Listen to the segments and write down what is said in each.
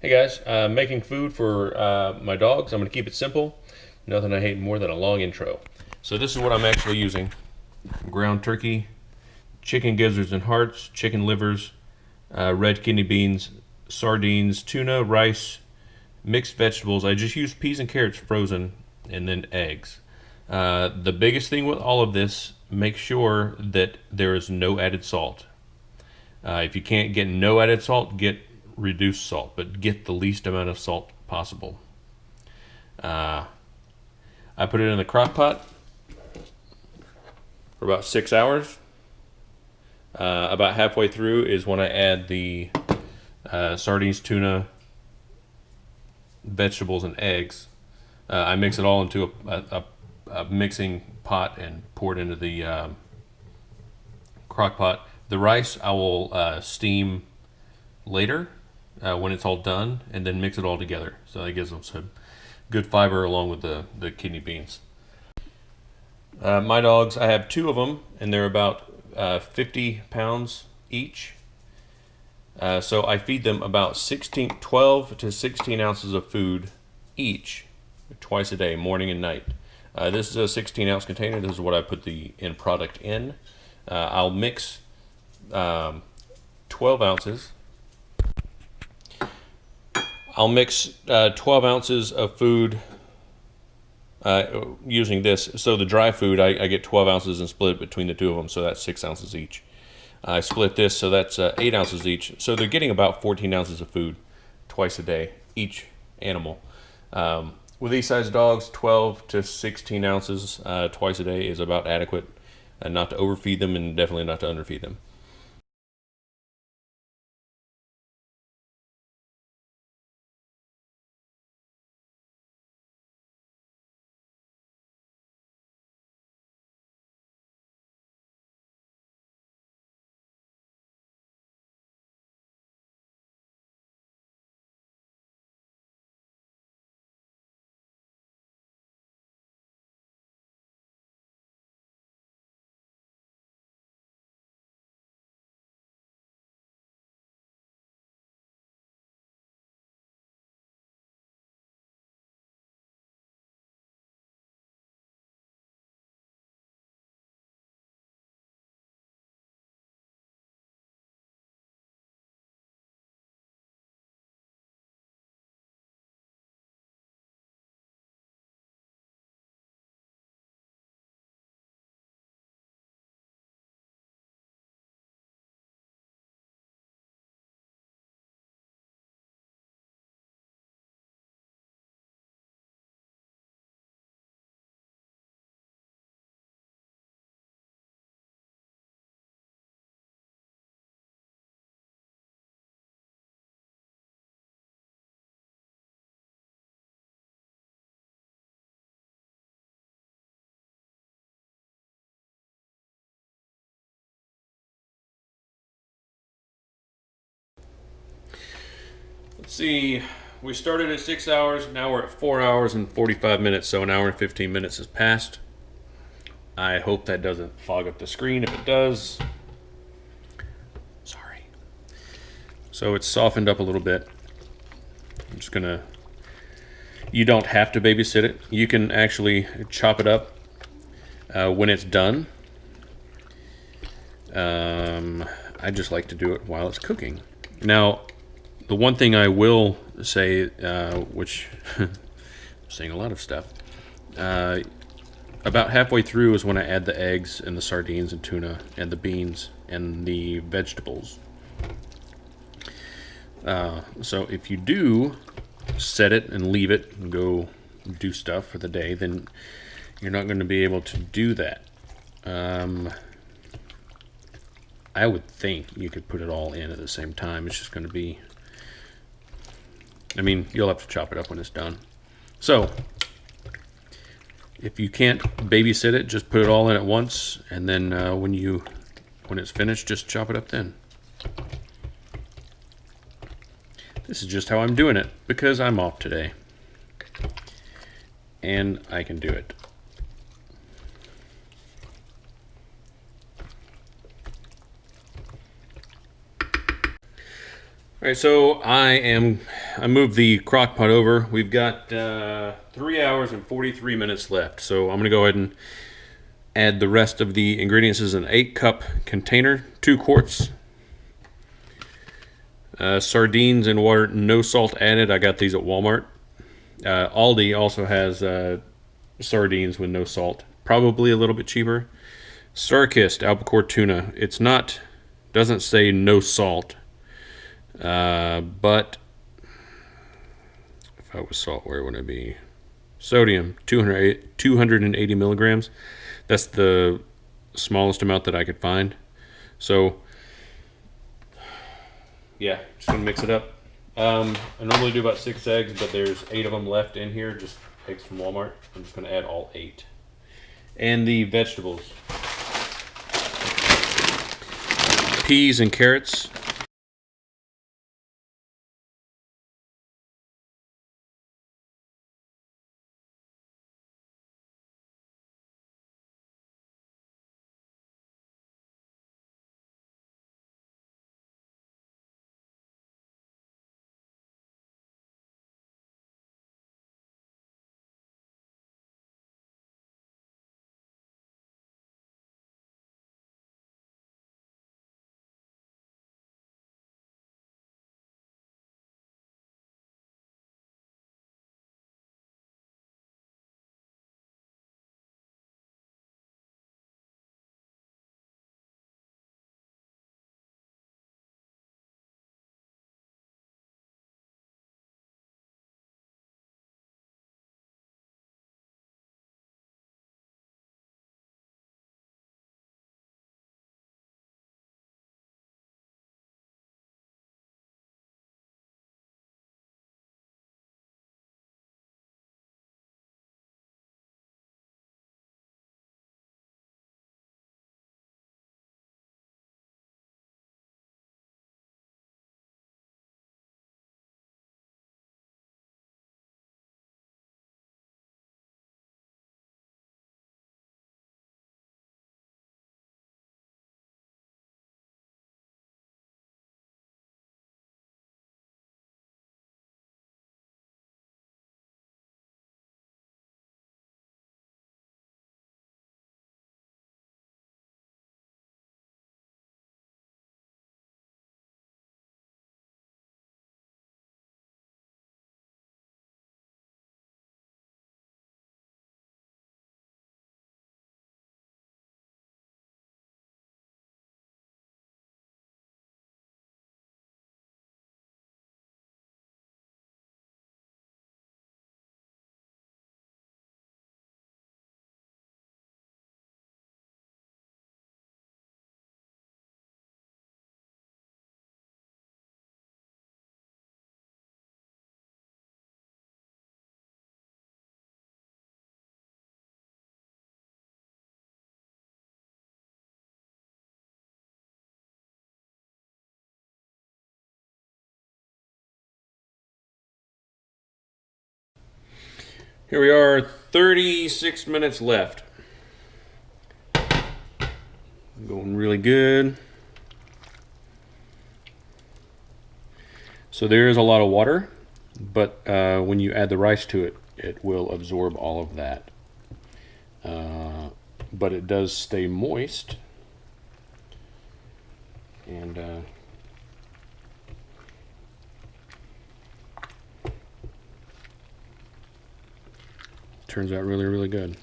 Hey guys, making food for my dogs. I'm going to keep it simple. Nothing I hate more than a long intro. So this is what I'm actually using. Ground turkey, chicken gizzards and hearts, chicken livers, red kidney beans, sardines, tuna, rice, mixed vegetables. I just use peas and carrots frozen, and then eggs. The biggest thing with all of this, make sure that there is no added salt. If you can't get no added salt, get reduced salt, but get the least amount of salt possible. I put it in the crock pot for about 6 hours. About halfway through is when I add the sardines, tuna, vegetables, and eggs. I mix it all into a mixing pot and pour it into the crock pot. The rice I will steam later when it's all done, and then mix it all together. So that gives them some good fiber along with the kidney beans. My dogs, I have two of them, and they're about 50 pounds each. So I feed them about 12 to 16 ounces of food each, twice a day, morning and night. This is a 16-ounce container. This is what I put the end product in. I'll mix 12 ounces. I'll mix 12 ounces of food using this. So the dry food, I get 12 ounces and split it between the two of them, so that's 6 ounces each. I split this, so that's 8 ounces each. So they're getting about 14 ounces of food twice a day, each animal. With these size dogs, 12 to 16 ounces twice a day is about adequate, and not to overfeed them and definitely not to underfeed them. Let's see, we started at 6 hours, now we're at 4 hours and 45 minutes, so an hour and 15 minutes has passed. I hope that doesn't fog up the screen. If it does, sorry. So it's softened up a little bit. I'm just gonna, you don't have to babysit it. You can actually chop it up when it's done. I just like to do it while it's cooking. Now, the one thing I will say, which I'm saying a lot of stuff, about halfway through is when I add the eggs and the sardines and tuna and the beans and the vegetables. So if you do set it and leave it and go do stuff for the day, then you're not going to be able to do that. I would think you could put it all in at the same time. It's just going to be, I mean, you'll have to chop it up when it's done. So if you can't babysit it, just put it all in at once, and then when it's finished, just chop it up then. This is just how I'm doing it, because I'm off today. And I can do it. All right, so I moved the crock pot over. We've got 3 hours and 43 minutes left. So I'm gonna go ahead and add the rest of the ingredients. This is an 8-cup container, 2 quarts. Sardines and water, no salt added. I got these at Walmart. Aldi also has sardines with no salt, probably a little bit cheaper. Starkist albacore tuna. It's not, doesn't say no salt. But if I was salt, where would I be? Sodium, 280 milligrams. That's the smallest amount that I could find. So, yeah, just gonna mix it up. I normally do about 6 eggs, but there's 8 of them left in here, just eggs from Walmart. I'm just gonna add all 8. And the vegetables. Peas and carrots. Here we are, 36 minutes left. Going really good. So there is a lot of water, but when you add the rice to it, it will absorb all of that. But it does stay moist. And turns out really, really good.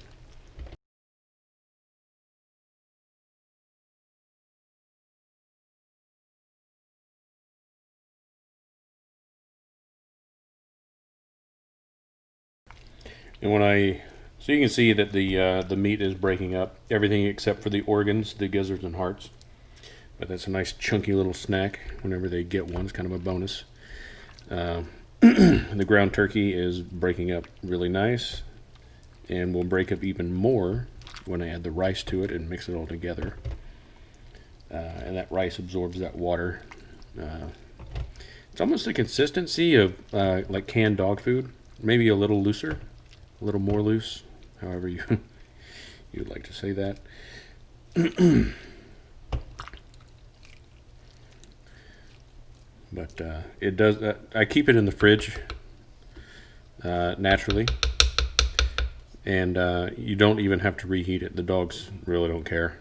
And so you can see that the meat is breaking up, everything except for the organs, the gizzards and hearts. But that's a nice chunky little snack whenever they get one. It's kind of a bonus. The ground turkey is breaking up really nice, and will break up even more when I add the rice to it and mix it all together. And that rice absorbs that water. It's almost the consistency of like canned dog food, maybe a little looser, a little more loose, however you would like to say that. But it does. I keep it in the fridge naturally, and you don't even have to reheat it. The dogs really don't care.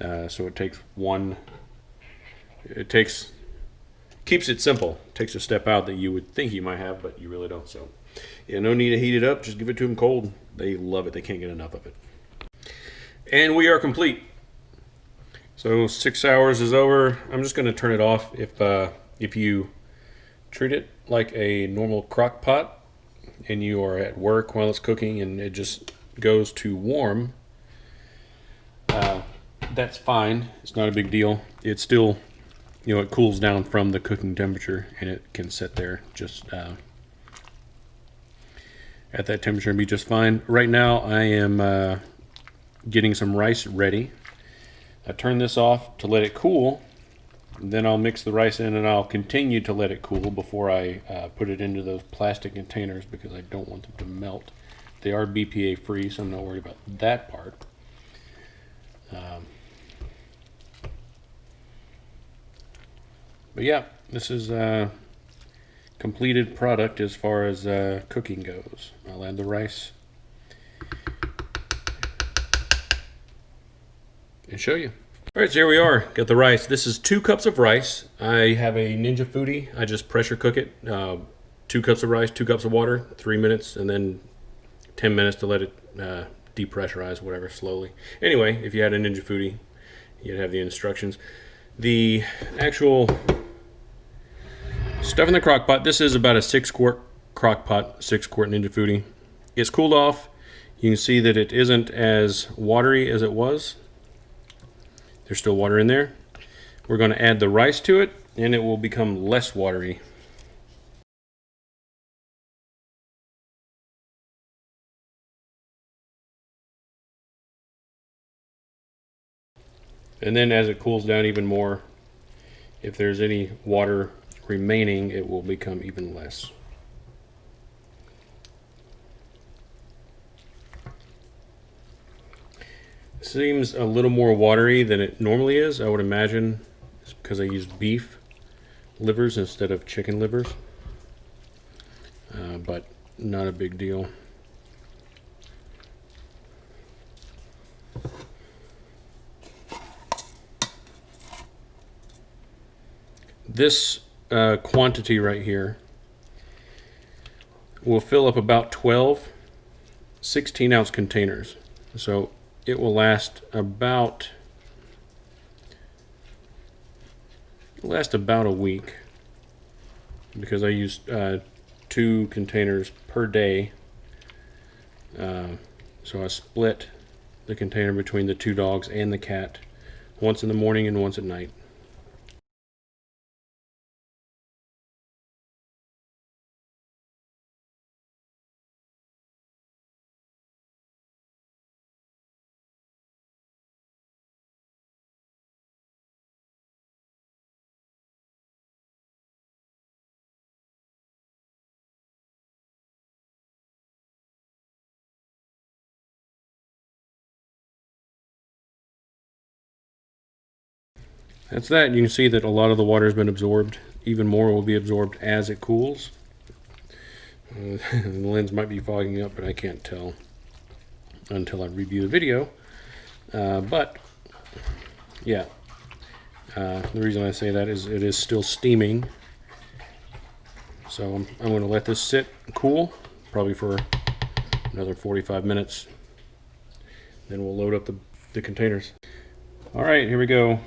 So it takes one. It keeps it simple. Takes a step out that you would think you might have, but you really don't. So yeah, no need to heat it up. Just give it to them cold. They love it. They can't get enough of it. And we are complete. So 6 hours is over. I'm just going to turn it off. If you treat it like a normal crock pot and you are at work while it's cooking and it just goes to warm, that's fine. It's not a big deal. It's still, it cools down from the cooking temperature and it can sit there just at that temperature and be just fine. Right now I am getting some rice ready. I turn this off to let it cool. Then I'll mix the rice in and I'll continue to let it cool before I put it into those plastic containers because I don't want them to melt. They are BPA free, so I'm not worried about that part. But yeah, this is a completed product as far as cooking goes. I'll add the rice and show you. All right, so here we are. Got the rice. This is 2 cups of rice. I have a Ninja Foodi. I just pressure cook it. 2 cups of rice, 2 cups of water, 3 minutes, and then 10 minutes to let it depressurize, whatever, slowly. Anyway, if you had a Ninja Foodi, you'd have the instructions. The actual stuff in the crock pot, this is about a 6-quart crock pot, 6-quart Ninja Foodi. It's cooled off. You can see that it isn't as watery as it was. There's still water in there. We're going to add the rice to it, and it will become less watery. And then as it cools down even more, if there's any water remaining, it will become even less. Seems a little more watery than it normally is, I would imagine. It's because I used beef livers instead of chicken livers. But not a big deal. This quantity right here will fill up about 12 16-ounce containers. So it will last about a week because I used 2 containers per day. So I split the container between the 2 dogs and the cat, once in the morning and once at night. That's that. You can see that a lot of the water has been absorbed. Even more will be absorbed as it cools. The lens might be fogging up, but I can't tell until I review the video. But yeah, the reason I say that is it is still steaming. So I'm going to let this sit and cool, probably for another 45 minutes. Then we'll load up the containers. All right, here we go.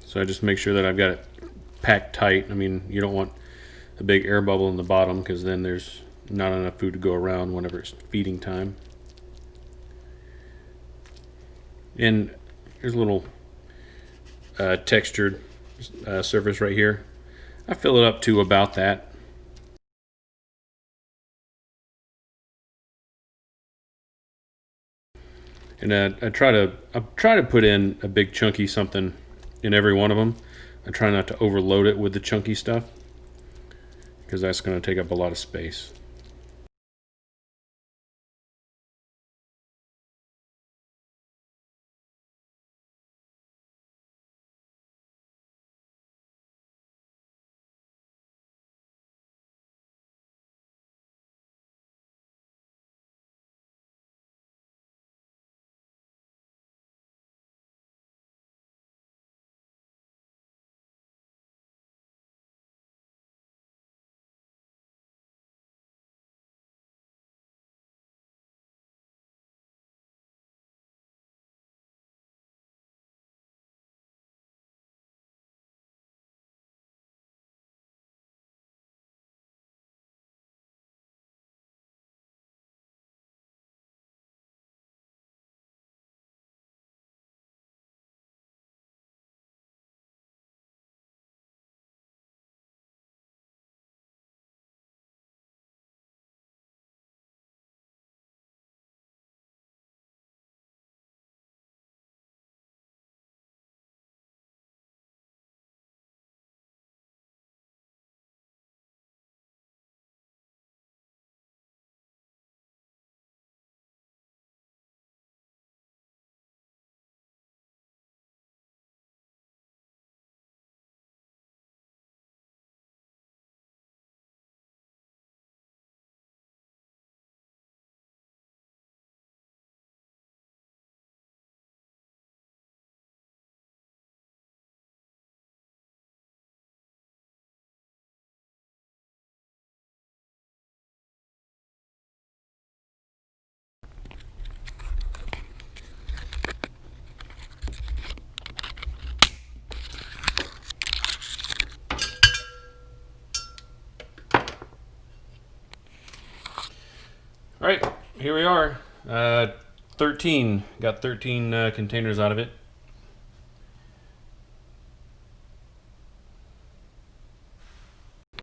So I just make sure that I've got it packed tight. I mean, you don't want a big air bubble in the bottom because then there's not enough food to go around whenever it's feeding time. And here's a little textured surface right here. I fill it up to about that. And I try to put in a big chunky something in every one of them. I try not to overload it with the chunky stuff. because that's going to take up a lot of space. All right, here we are. 13. Got 13 containers out of it.